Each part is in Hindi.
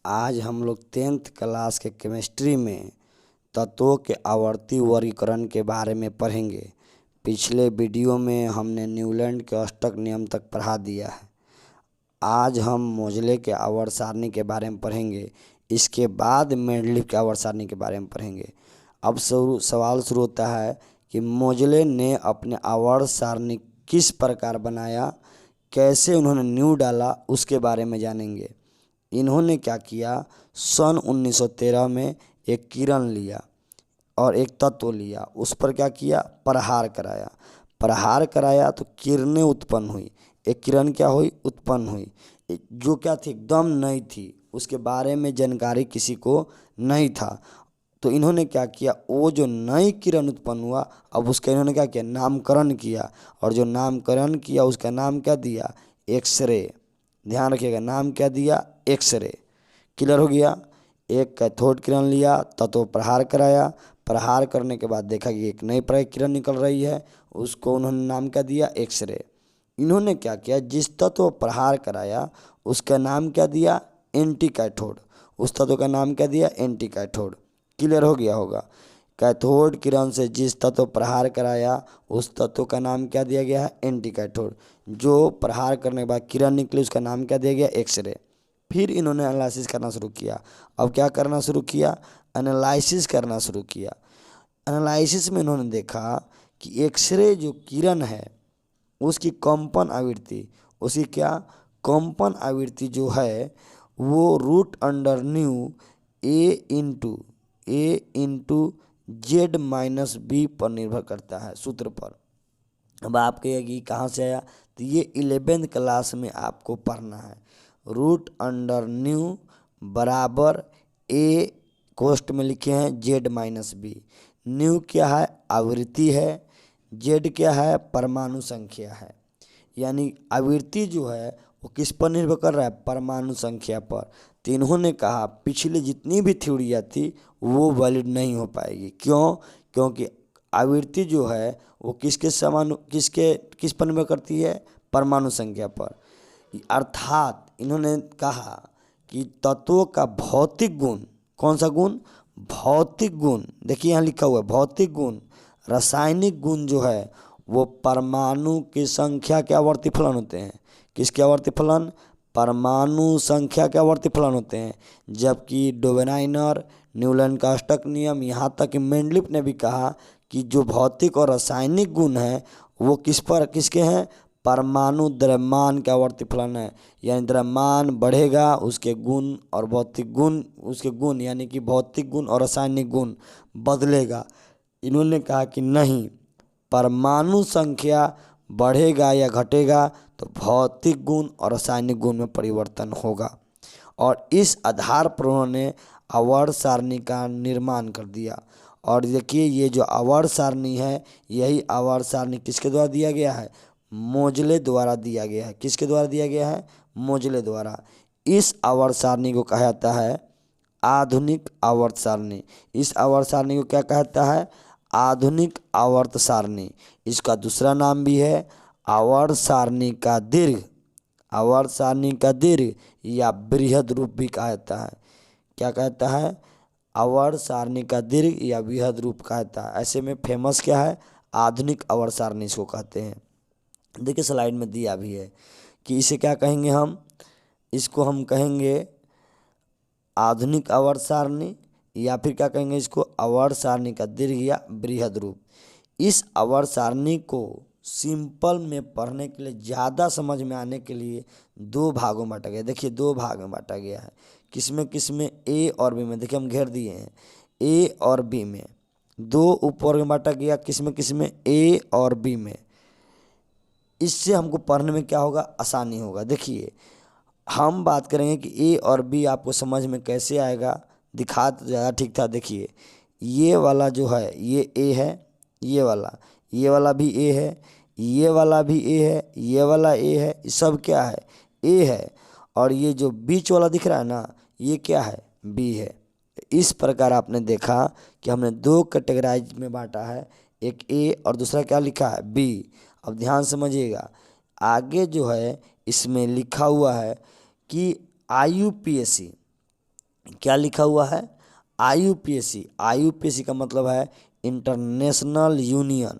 आज हम लोग 10th क्लास के केमिस्ट्री में तत्वों के आवर्ती वर्गीकरण के बारे में पढ़ेंगे। पिछले वीडियो में हमने न्यूलैंड के अष्टक नियम तक पढ़ा दिया है। आज हम मोजले के आवर्त सारणी के बारे में पढ़ेंगे। इसके बाद मेंडलीव के आवर्त सारणी के बारे में पढ़ेंगे। अब सवाल शुरू होता है कि मोजले ने अपने आवर्त सारणी किस प्रकार बनाया, कैसे उन्होंने न्यू डाला, उसके बारे में जानेंगे। इन्होंने क्या किया, सन 1913 में एक किरण लिया और एक तत्व लिया, उस पर क्या किया, प्रहार कराया तो किरणें उत्पन्न हुई। एक किरण क्या हुई, उत्पन्न हुई, जो क्या थी, एकदम नई थी, उसके बारे में जानकारी किसी को नहीं था। तो इन्होंने क्या किया, वो जो नई किरण उत्पन्न हुआ, अब उसका इन्होंने क्या किया, नामकरण किया। और जो नामकरण किया उसका नाम क्या दिया, एक्सरे। ध्यान रखिएगा, नाम क्या दिया, एक्सरे। क्लियर हो गया। एक कैथोड किरण लिया, तत्व प्रहार करने के बाद देखा कि एक नई प्रकार किरण निकल रही है, उसको उन्होंने नाम क्या दिया, एक्सरे। इन्होंने क्या किया, जिस तत्व प्रहार कराया उसका नाम क्या दिया, एंटी कैथोड। उस तत्व का नाम क्या दिया, एंटी कैथोड। क्लियर हो गया होगा। कैथोड किरण से जिस तत्व प्रहार कराया उस तत्व का नाम क्या दिया गया है, एंटी कैथोड। जो प्रहार करने के बाद किरण निकली उसका नाम क्या दिया गया, एक्सरे। फिर इन्होंने एनालिसिस करना शुरू किया। अब क्या करना शुरू किया, एनालिसिस करना शुरू किया। एनालिसिस में इन्होंने देखा कि एक्सरे जो किरण है उसकी कंपन आवृत्ति, उसकी क्या, कंपन आवृत्ति जो है वो रूट अंडर न्यू ए इंटू जेड माइनस बी पर निर्भर करता है, सूत्र पर। अब आप कहिएगी कहाँ से आया, तो ये 11th क्लास में आपको पढ़ना है। रूट अंडर न्यू बराबर ए, कोष्ठ में लिखे हैं जेड माइनस बी। न्यू क्या है, आवृत्ति है, जेड क्या है, परमाणु संख्या है। यानी आवृत्ति जो है वो किस पर निर्भर कर रहा है, परमाणु संख्या पर। तो इन्होंने कहा पिछली जितनी भी थ्योरियाँ थी वो वैलिड नहीं हो पाएगी। क्यों, क्योंकि आवृत्ति जो है वो किस पर निर्भर करती है, परमाणु संख्या पर। अर्थात इन्होंने कहा कि तत्वों का भौतिक गुण, कौन सा गुण, भौतिक गुण, देखिए यहाँ लिखा हुआ है भौतिक गुण, रासायनिक गुण जो है वो परमाणु की संख्या के आवर्ती फलन होते हैं। किसके आवर्ती फलन, परमाणु संख्या के आवर्ती फलन होते हैं। जबकि डोवेनाइनर, न्यूलैंड का अष्टक नियम, यहाँ तक कि मेंडलीव ने भी कहा कि जो भौतिक और रासायनिक गुण हैं वो किसके हैं, परमाणु द्रव्यमान के आवर्ती फलन है। यानी द्रव्यमान बढ़ेगा उसके गुण और भौतिक गुण उसके गुण, यानी कि भौतिक गुण और रासायनिक गुण बदलेगा। इन्होंने कहा कि नहीं, परमाणु संख्या बढ़ेगा या घटेगा तो भौतिक गुण और रासायनिक गुण में परिवर्तन होगा। और इस आधार पर उन्होंने आवर्त सारणी का निर्माण कर दिया। और देखिए ये जो आवर्त सारणी है, यही आवर्त सारणी किसके द्वारा दिया गया है, मोजले द्वारा दिया गया है। किसके द्वारा दिया गया है, मोजले द्वारा। इस आवर्त सारणी को कहा जाता है आधुनिक आवर्त सारणी। इस आवर्त सारणी को क्या कहता है, आधुनिक आवर्त सारणी। इसका दूसरा नाम भी है आवर्त सारणी का दीर्घ, आवर्त सारणी का दीर्घ या बृहद रूप भी कहा जाता है। क्या कहता है, आवर्त सारणी का दीर्घ या बृहद रूप कहता है। ऐसे में फेमस क्या है, आधुनिक आवर्त सारणी इसको कहते हैं। देखिए स्लाइड में दिया भी है कि इसे क्या कहेंगे, इसको हम कहेंगे आधुनिक आवर्त सारणी, या फिर क्या कहेंगे इसको, आवर्त सारणी का दीर्घ या बृहद रूप। इस आवर्त सारणी को सिंपल में पढ़ने के लिए, ज़्यादा समझ में आने के लिए दो भागों में बांटा गया। देखिए दो भाग में बांटा गया है। किसमें ए और बी में। देखिए हम घेर दिए हैं, ए और बी में। दो ऊपर में बांटा गया, किसमें ए और बी में। इससे हमको पढ़ने में क्या होगा, आसानी होगा। देखिए हम बात करेंगे कि ए और बी आपको समझ में कैसे आएगा, दिखा तो ज़्यादा ठीक था। देखिए ये वाला जो है ये ए है, ये वाला भी ए है, ये वाला भी ए है, ये वाला ए है, ये सब क्या है, ए है। और ये जो बीच वाला दिख रहा है ना, ये क्या है, बी है। इस प्रकार आपने देखा कि हमने दो कैटेगराइज में बांटा है, एक ए और दूसरा क्या लिखा है, बी। अब ध्यान समझिएगा, आगे जो है इसमें लिखा हुआ है कि IUPAC क्या लिखा हुआ है? IUPAC। IUPAC का मतलब है इंटरनेशनल यूनियन।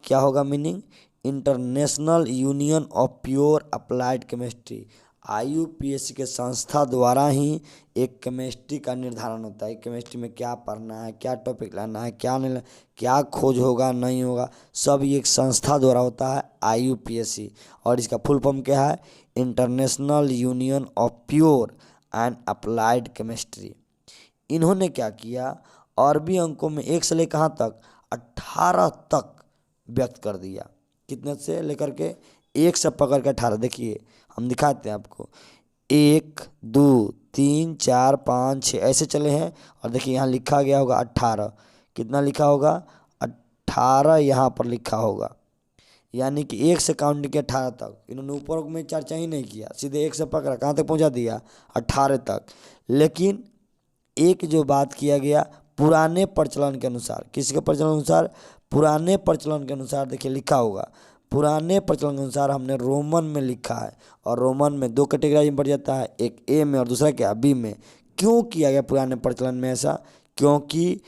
क्या होगा meaning? International union of pure applied chemistry. IUPAC के संस्था द्वारा ही एक केमिस्ट्री का निर्धारण होता है। केमिस्ट्री में क्या पढ़ना है, क्या टॉपिक लाना है, क्या नहीं क्या खोज होगा नहीं होगा, सब ये एक संस्था द्वारा होता है IUPAC। और इसका फुल फॉर्म क्या है? International union of pure and applied chemistry. इन्होंने क्या किया? अरबी अंकों में 1 से लेकर कहाँ तक? 18 तक व्यक्त कर दिया। कितने से लेकर के? 1 से पकड़ के 18। देखिए हम दिखाते हैं आपको। 1 2 3 4 5 6 ऐसे चले हैं। और देखिए यहाँ लिखा गया होगा 18। कितना लिखा होगा? 18 यहाँ पर लिखा होगा। यानी कि 1 से काउंट किया 18 तक। इन्होंने ऊपर में चर्चा ही नहीं किया, सीधे 1 से पकड़ा, कहाँ तक पहुँचा दिया? 18 तक। लेकिन एक जो बात किया गया पुराने प्रचलन के अनुसार, किसके प्रचलन अनुसार? पुराने प्रचलन के अनुसार। देखिए लिखा होगा पुराने प्रचलन के अनुसार, हमने रोमन में लिखा है। और रोमन में 2 कैटेगरी में बढ़ जाता है, एक ए में और दूसरा क्या? बी में। क्यों किया गया पुराने प्रचलन में ऐसा? क्योंकि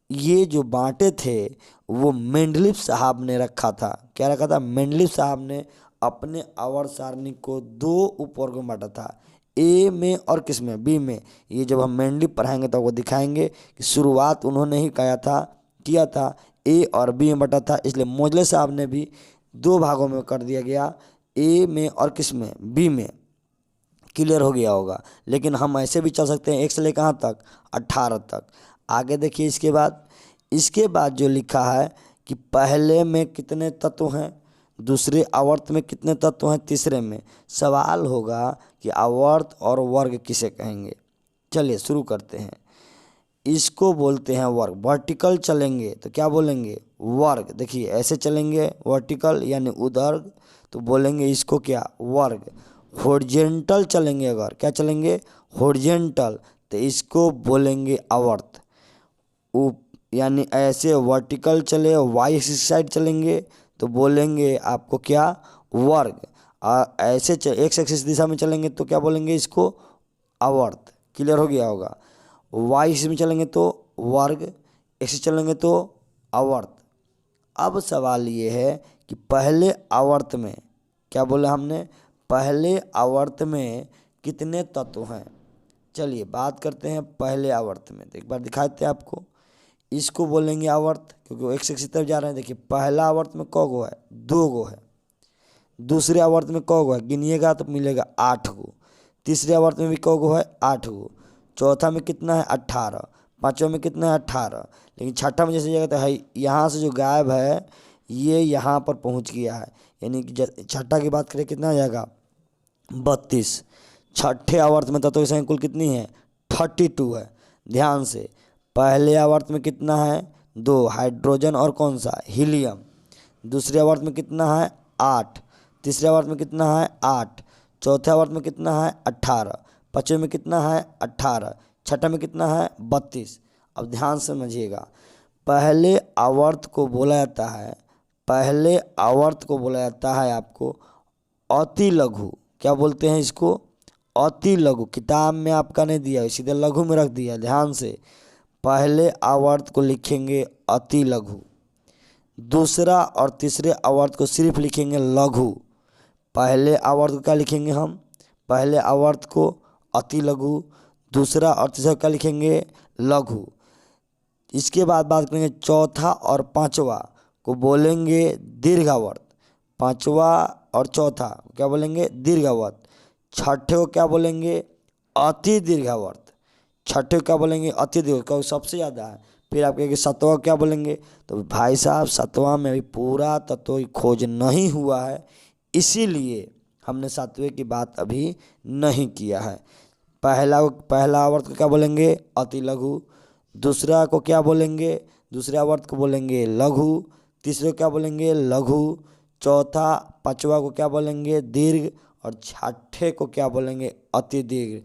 ये जो बांटे थे वो मेंडलीव साहब ने रखा था। क्या रखा था? मेंडलीव साहब ने अपने आवर्त सारणी को 2 उपवर्ग में बांटा था, ए में और किस में? बी में। ये जब हम मेंडलीव पढ़ाएंगे तो वो दिखाएंगे कि शुरुआत उन्होंने ही किया था ए और बी में बटा था। इसलिए मोजले साहब ने भी 2 भागों में कर दिया गया, ए में और किस में? बी में। क्लियर हो गया होगा। लेकिन हम ऐसे भी चल सकते हैं 1 से लेकर कहाँ तक? 18 तक। आगे देखिए इसके बाद जो लिखा है कि पहले में कितने तत्व हैं, दूसरे आवर्त में कितने तत्व हैं, तीसरे में। सवाल होगा कि आवर्त और वर्ग किसे कहेंगे? चलिए शुरू करते हैं। इसको बोलते हैं वर्ग। वर्टिकल चलेंगे तो क्या बोलेंगे? वर्ग। देखिए ऐसे चलेंगे वर्टिकल यानी ऊर्ध्व, तो बोलेंगे इसको क्या? वर्ग। हॉरिजॉन्टल चलेंगे अगर, क्या चलेंगे? हॉरिजॉन्टल, तो इसको बोलेंगे आवर्त। यानी ऐसे वर्टिकल चले, वाई एक्सिस साइड चलेंगे तो बोलेंगे आपको क्या? वर्ग। और ऐसे एक्स एक्सिस दिशा में चलेंगे तो क्या बोलेंगे? इसको आवर्त। क्लियर हो गया होगा। वाई एक्सिस में चलेंगे तो वर्ग, एक्सिस चलेंगे तो आवर्त। अब सवाल ये है कि पहले आवर्त में क्या बोला हमने? पहले आवर्त में कितने तत्व हैं? चलिए बात करते हैं पहले आवर्त में। तो एक बार दिखाते हैं आपको। इसको बोलेंगे आवर्त क्योंकि वो एक से तरफ जा रहे हैं। देखिए पहला आवर्त में क गो है? 2 गो है। दूसरे आवर्त में क गो है? गिनिएगा तो मिलेगा 8 गो। तीसरे आवर्त में भी क गो है? 8 गो। चौथा में कितना है? 18। पाँचवें में कितना है? 18। लेकिन छठा में जैसे जगह है, यहाँ से जो गायब है ये यहाँ पर पहुँच गया है। यानी कि छठा की बात करें कितना आ जाएगा? 32। छठे आवर्त में तत्वों की संख्या कुल कितनी है? 32 है। ध्यान से, पहले आवर्त में कितना है? 2 हाइड्रोजन और कौन सा? हीलियम। दूसरे आवर्त में कितना है? 8। तीसरे आवर्त में कितना है? 8। चौथे आवर्त में कितना है? 18। पाँचवें में कितना है? 18। छठा में कितना है? 32। अब ध्यान से समझिएगा, पहले आवर्त को बोला जाता है, पहले आवर्त को बोला जाता है आपको अति लघु। क्या बोलते हैं इसको? अति लघु। किताब में आपका नहीं दिया, सीधे लघु में रख दिया। ध्यान से, पहले आवर्त को लिखेंगे अति लघु, दूसरा और तीसरे आवर्त को सिर्फ लिखेंगे लघु। पहले आवर्त को क्या लिखेंगे हम? पहले आवर्त को अति लघु, दूसरा और तीसरा क्या लिखेंगे? लघु। इसके बाद बात करेंगे चौथा और पांचवा को बोलेंगे दीर्घावर्त। पांचवा और चौथा क्या बोलेंगे? दीर्घावर्त। छठे को क्या बोलेंगे? अति दीर्घावर्त। छठे को क्या बोलेंगे? अति दीर्घ, क्योंकि सबसे ज़्यादा है। फिर आप कहेंगे सातवां क्या बोलेंगे? तो भाई साहब सातवां में अभी पूरा तत्व की खोज नहीं हुआ है, इसीलिए हमने सातवें की बात अभी नहीं किया है। पहला आवर्त को क्या बोलेंगे? अति लघु। दूसरा को क्या बोलेंगे? दूसरे आवर्त को बोलेंगे लघु। तीसरे को क्या बोलेंगे? लघु। चौथा पांचवा को क्या बोलेंगे? दीर्घ। और छठे को क्या बोलेंगे? अति दीर्घ।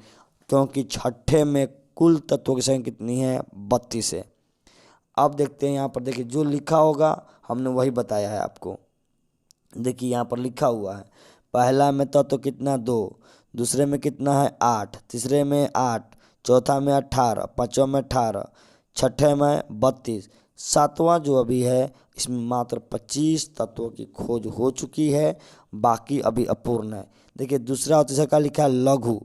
क्योंकि छठे में कुल तत्वों की संख्या कितनी है? 32 है। अब देखते हैं यहाँ पर, देखिए जो लिखा होगा हमने वही बताया है आपको। देखिए यहाँ पर लिखा हुआ है पहला में तत्व कितना? 2। दूसरे में कितना है? 8। तीसरे में 8। चौथा में 18, पाँचवा में 18, छठे में 32, सातवां जो अभी है इसमें मात्र 25 तत्वों की खोज हो चुकी है, बाकी अभी अपूर्ण है। देखिए दूसरा और तीसरा का लिखा है लघु,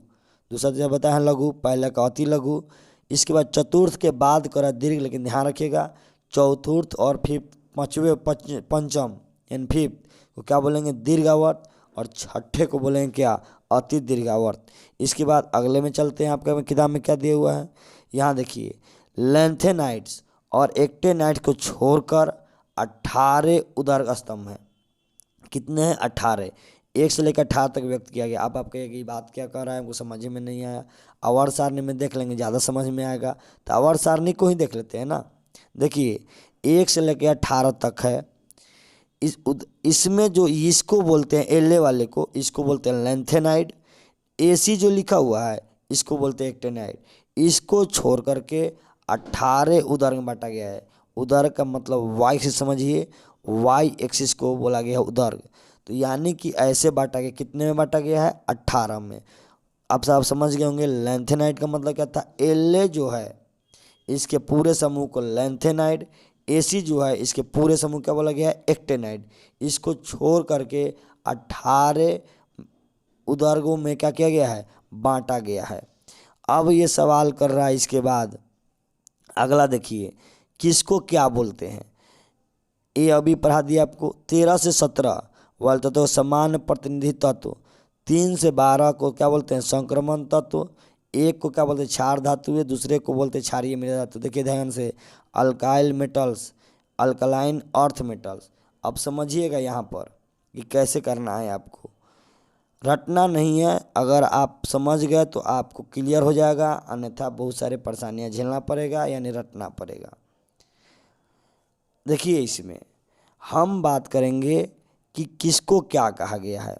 दूसरा तीसरा बताया है लघु, पहले का अति लघु, इसके बाद चतुर्थ के बाद करा दीर्घ, लेकिन ध्यान रखिएगा चौथुर्थ और फिर पंचम यानी फिफ्थ को क्या बोलेंगे दीर्घावर्त, और छठे को बोलेंगे क्या अति दीर्घावर्त। इसके बाद अगले में चलते हैं, आपके किताब में क्या दिया हुआ है, यहाँ देखिए लेंथेनाइड्स और एक्टेनाइड्स को छोड़कर 18 उदर्ग स्तंभ हैं। कितने हैं 18, 1 से लेकर 18 तक व्यक्त किया गया। अब आप कहिएगा ये बात क्या कर रहा है, हमको समझ में नहीं आया। आवर्त सारणी में देख लेंगे ज़्यादा समझ में आएगा, तो आवर्त सारणी को ही देख लेते हैं ना। देखिए 1 से लेकर 18 तक है, इसमें जो इसको बोलते हैं एले वाले को, इसको बोलते हैं लेंथेनाइड, एसी जो लिखा हुआ है इसको बोलते हैं एक्टेनाइड। इसको छोड़ करके 18 उदर्ग में बांटा गया है। उदर्ग का मतलब वाई से समझिए, वाई एक्सिस को बोला गया है उदर्ग, तो यानी कि ऐसे बांटा गया, कितने में बांटा गया है 18 में। अब आप समझ गए होंगे लेंथेनाइड का मतलब क्या था, एले जो है इसके पूरे समूह को लेंथेनाइड, एसी जो है इसके पूरे समूह क्या बोला गया है एक्टेनाइड। इसको छोड़ करके 18 उदर्गों में क्या किया गया है बांटा गया है। अब ये सवाल कर रहा है इसके बाद अगला देखिए किसको क्या बोलते हैं, ये अभी पढ़ा दिया आपको। 13 से 17 वाले तत्व समान प्रतिनिधि तत्व, 3 से 12 को क्या बोलते हैं संक्रमण तत्व, एक को क्या बोलते हैं क्षार धातु, दूसरे को बोलते हैं क्षारीय मृदा धातु। देखिए ध्यान से alkyl metals, alkaline earth metals. अब समझिएगा यहाँ पर कि कैसे करना है, आपको रटना नहीं है। अगर आप समझ गए तो आपको क्लियर हो जाएगा, अन्यथा बहुत सारे परेशानियाँ झेलना पड़ेगा यानी रटना पड़ेगा। देखिए इसमें हम बात करेंगे कि किसको क्या कहा गया है।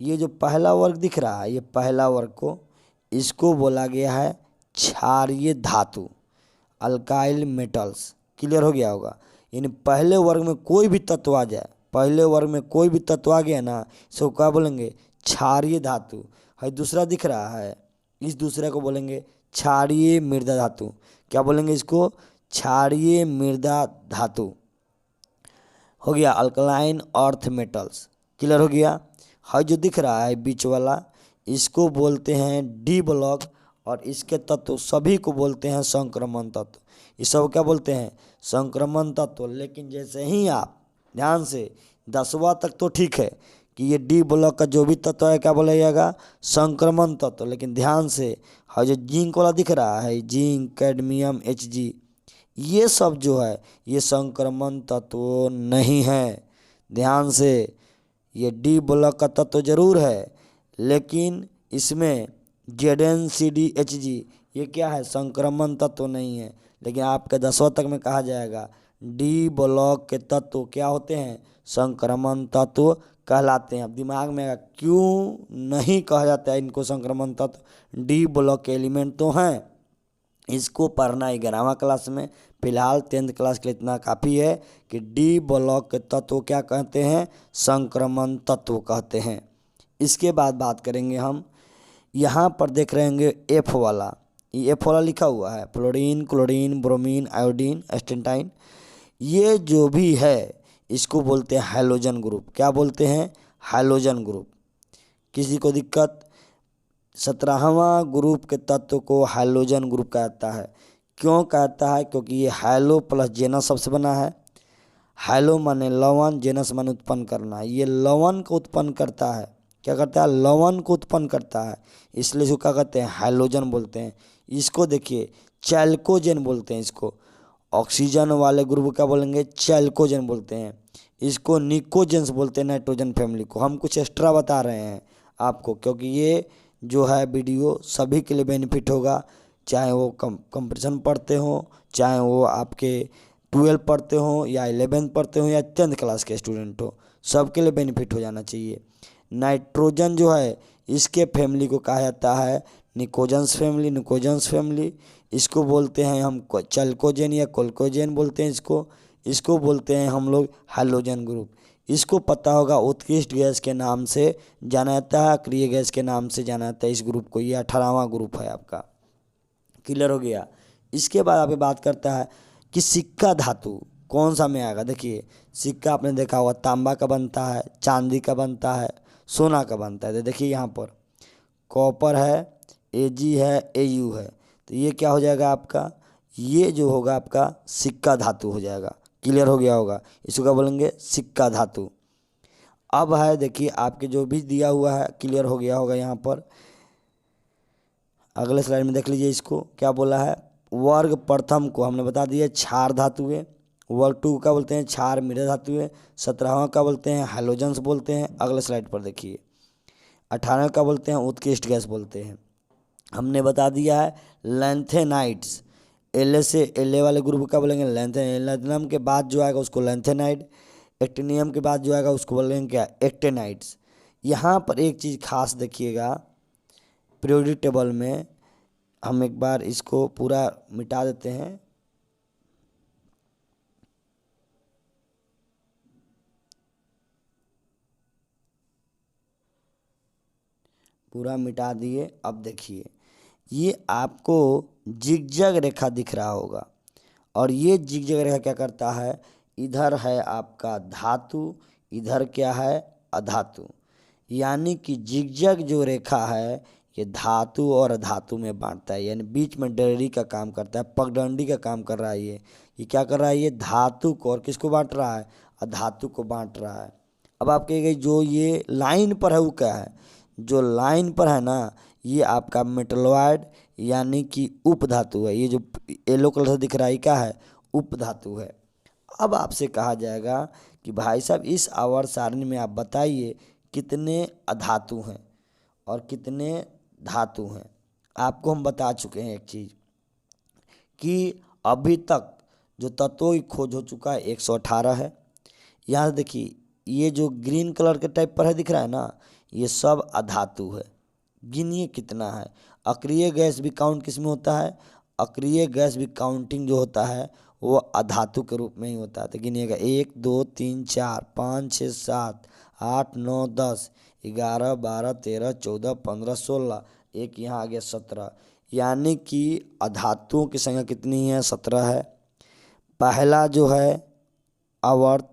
ये जो पहला वर्ग दिख रहा है, ये पहला वर्ग को इसको बोला गया है क्षारीय धातु, अल्काइल मेटल्स। क्लियर हो गया होगा, यानी पहले वर्ग में कोई भी तत्व आ जाए, पहले वर्ग में कोई भी तत्व आ गया ना, इसको क्या बोलेंगे क्षारीय धातु है। दूसरा दिख रहा है, इस दूसरे को बोलेंगे क्षारीय मृदा धातु। क्या बोलेंगे इसको क्षारीय मृदा धातु। हो गया अल्कलाइन अर्थ मेटल्स। क्लियर हो गया है। जो दिख रहा है बीच वाला इसको बोलते हैं डी ब्लॉक, और इसके तत्व सभी को बोलते हैं संक्रमण तत्व। ये सब क्या बोलते हैं संक्रमण तत्व। लेकिन जैसे ही आप ध्यान से 10वां तक तो ठीक है कि ये डी ब्लॉक का जो भी तत्व है क्या बोला जाएगा संक्रमण तत्व। लेकिन ध्यान से हाँ जो जिंक वाला दिख रहा है जिंक कैडमियम Hg, ये सब जो है ये संक्रमण तत्व नहीं है। ध्यान से ये डी ब्लॉक का तत्व जरूर है, लेकिन इसमें ZnCdHg ये क्या है संक्रमण तत्व नहीं है। लेकिन आपके 10वां तक में कहा जाएगा डी ब्लॉक के तत्व क्या होते हैं संक्रमण तत्व कहलाते हैं। अब दिमाग में आएगा क्यों नहीं कहा जाता है इनको संक्रमण तत्व, डी ब्लॉक के एलिमेंट तो हैं। इसको पढ़ना 11वां क्लास में, फिलहाल 10th क्लास के लिए इतना काफ़ी है कि डी ब्लॉक के तत्व क्या कहते हैं संक्रमण तत्व कहते हैं। इसके बाद बात करेंगे हम, यहाँ पर देख रहे होंगे एफ वाला, ये एफ वाला लिखा हुआ है fluorine chlorine bromine iodine astatine. ये जो भी है इसको बोलते हैं हैलोजन ग्रुप। क्या बोलते हैं हैलोजन ग्रुप। किसी को दिक्कत, 17वां ग्रुप के तत्व को हैलोजन ग्रुप कहता है। क्यों कहता है, क्योंकि ये हैलो प्लस जेनस सबसे बना है। हैलो माने लवण, जेनस माने उत्पन्न करना। ये लवण को उत्पन्न करता है, क्या करता है लवण को उत्पन्न करता है, इसलिए इसको क्या कहते हैं हैलोजन बोलते हैं। इसको देखिए चैल्कोजेन बोलते हैं। इसको ऑक्सीजन वाले ग्रुप क्या बोलेंगे चैल्कोजेन बोलते हैं। इसको निकोजेंस बोलते हैं नाइट्रोजन फैमिली को। हम कुछ एक्स्ट्रा बता रहे हैं आपको, क्योंकि ये जो है वीडियो सभी के लिए बेनिफिट होगा, चाहे वो कंपटीशन पढ़ते हो, चाहे वो आपके 12 पढ़ते हो या 11 पढ़ते हो या 10th क्लास के स्टूडेंट हो, सबके लिए बेनिफिट हो जाना चाहिए। नाइट्रोजन जो है इसके फैमिली को कहा जाता है निकोजेंस फैमिली, निकोजेंस फैमिली। इसको बोलते हैं हम चैल्कोजेन या कोल्कोजेन बोलते हैं इसको बोलते हैं हम लोग हैलोजन ग्रुप। इसको पता होगा उत्कृष्ट गैस के नाम से जाना जाता है, अक्रिय गैस के नाम से जाना जाता है इस ग्रुप को। ये 18वां ग्रुप है आपका। क्लियर हो गया। इसके बाद आप बात करता है कि सिक्का धातु कौन सा में आएगा। देखिए सिक्का आपने देखा होगा तांबा का बनता है, चांदी का बनता है, सोना का बनता है। तो देखिए यहाँ पर कॉपर है, Ag है, Au है, तो ये क्या हो जाएगा आपका, ये जो होगा आपका सिक्का धातु हो जाएगा। क्लियर हो गया होगा, इसको क्या बोलेंगे, सिक्का धातु। अब है देखिए आपके जो भी दिया हुआ है क्लियर हो गया होगा। यहाँ पर अगले स्लाइड में देख लीजिए, इसको क्या बोला है, वर्ग प्रथम को हमने बता दिया क्षार धातु है, वर्ग टू का बोलते हैं क्षार मृदा धातु है, 17वां का बोलते हैं हैलोजेंस बोलते हैं। अगले स्लाइड पर देखिए 18वां का बोलते हैं उत्कृष्ट गैस बोलते हैं। हमने बता दिया है लैंथेनाइड्स, एल से एल वाले ग्रुप का बोलेंगे लैंथेनम के बाद जो आएगा उसको लैंथेनाइड, एक्टिनियम के बाद जो आएगा उसको बोलेंगे क्या, एक्टेनाइड्स। यहाँ पर एक चीज़ खास देखिएगा, पीरियोडिक टेबल में हम एक बार इसको पूरा मिटा देते हैं। पूरा मिटा दिए। अब देखिए ये आपको जिगजैग रेखा दिख रहा होगा, और ये जिगजैग रेखा क्या करता है, इधर है आपका धातु, इधर क्या है अधातु, यानी कि जिगजैग जो रेखा है ये धातु और अधातु में बांटता है, यानी बीच में डरी का काम करता है, पगडंडी का काम कर रहा है। ये क्या कर रहा है, ये धातु को और किसको बांट रहा है, अधातु को बांट रहा है। अब आप कहेंगे जो ये लाइन पर है वो क्या है, जो लाइन पर है ना ये आपका मेटलॉयड यानी कि उपधातु है। ये जो येलो कलर से दिख रहा है क्या है, उपधातु है। अब आपसे कहा जाएगा कि भाई साहब इस आवर्त सारणी में आप बताइए कितने अधातु हैं और कितने धातु हैं। आपको हम बता चुके हैं एक चीज़ कि अभी तक जो तत्वों की खोज हो चुका है 118 है। यहाँ से देखिए ये जो ग्रीन कलर के टाइप पर है दिख रहा है ना, ये सब अधातु है। गिनिए कितना है। अक्रिय गैस भी काउंट किस में होता है, अक्रिय गैस भी काउंटिंग जो होता है वो अधातु के रूप में ही होता है। तो गिनिएगा 1 2 3 4 5 6 7 8 9 10 11 12 13 14 15 16, एक यहाँ आ गया 17, यानी कि अधातुओं की संख्या कितनी है, 17 है। पहला जो है आवर्त,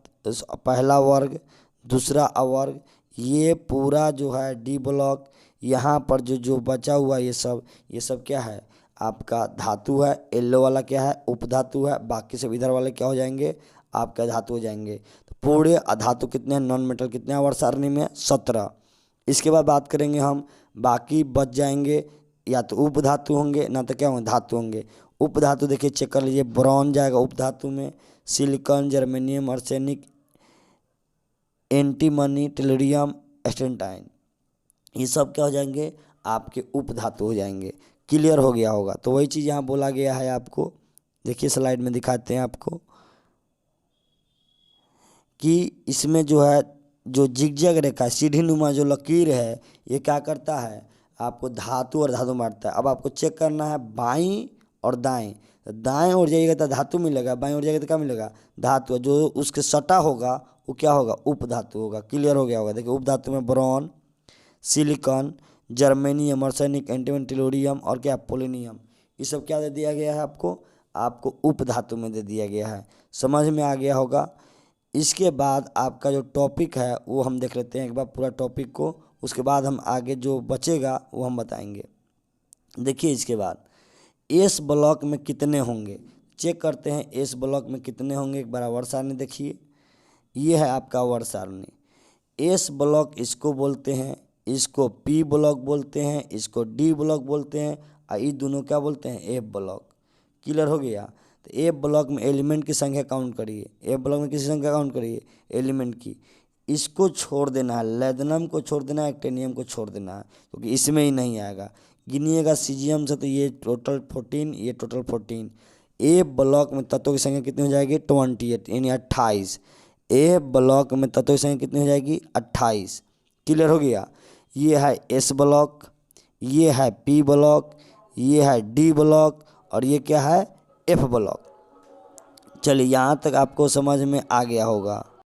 पहला वर्ग, दूसरा अवर्ग, ये पूरा जो है डी ब्लॉक, यहाँ पर जो जो बचा हुआ ये सब क्या है आपका धातु है। येलो वाला क्या है, उपधातु है। बाकी सब इधर वाले क्या हो जाएंगे, आपका धातु हो जाएंगे। तो पूरे अधातु कितने हैं, नॉन मेटल कितने हैं आवर्त सारणी में, 17। इसके बाद बात करेंगे हम, बाकी बच जाएंगे या तो उपधातु होंगे ना तो क्या होंगे, धातु होंगे। उपधातु देखिए चेक कर लीजिए, ब्रॉन्ज जाएगा उपधातु में, silicon, germanium, arsenic, antimony, tellurium, astatine, ये सब क्या हो जाएंगे आपके उपधातु हो जाएंगे। क्लियर हो गया होगा। तो वही चीज़ यहाँ बोला गया है आपको, देखिए स्लाइड में दिखाते हैं आपको कि इसमें जो है जो जिगजैग रेखा सीढ़ी नुमा जो लकीर है ये क्या करता है, आपको धातु और धातु बांटता है। अब आपको चेक करना है बाईं और दाएं, तो दाएं ओर जाइएगा तो धातु मिलेगा, बाईं ओर जाइएगा तो क्या मिलेगा, धातु। जो उसके सटा होगा वो क्या होगा, उपधातु होगा। क्लियर हो गया होगा। देखिए उपधातु में boron, silicon, germanium, arsenic, antimony, tellurium और क्या पोलोनियम, ये सब क्या दे दिया गया है आपको उपधातु में दे दिया गया है। समझ में आ गया होगा। इसके बाद आपका जो टॉपिक है वो हम देख लेते हैं एक बार पूरा टॉपिक को, उसके बाद हम आगे जो बचेगा वो हम बताएंगे। देखिए इसके बाद एस ब्लॉक में कितने होंगे, चेक करते हैं एस ब्लॉक में कितने होंगे। एक बार आवर्त सारणी देखिए, ये है आपका आवर्त सारणी। एस ब्लॉक इसको बोलते हैं, इसको पी ब्लॉक बोलते हैं, इसको डी ब्लॉक बोलते हैं, और ये दोनों क्या बोलते हैं, एफ ब्लॉक। क्लियर हो गया। तो एफ ब्लॉक में एलिमेंट की संख्या काउंट करिए, एफ ब्लॉक में किसी संख्या काउंट करिए एलिमेंट की। इसको छोड़ देना है, लेदनम को छोड़ देना है, एक्टेनियम को छोड़ देना है, क्योंकि इसमें ही नहीं आएगा। गिनिएगा सीजियम से तो ये टोटल 14, ये टोटल 14। ए ब्लॉक में तत्वों की संख्या कितनी हो जाएगी, 28 यानी 28। ए ब्लॉक में तत्वों की संख्या कितनी हो जाएगी, 28। क्लियर हो गया। ये है एस ब्लॉक, ये है पी ब्लॉक, ये है डी ब्लॉक और ये क्या है, एफ ब्लॉक। चलिए यहाँ तक आपको समझ में आ गया होगा।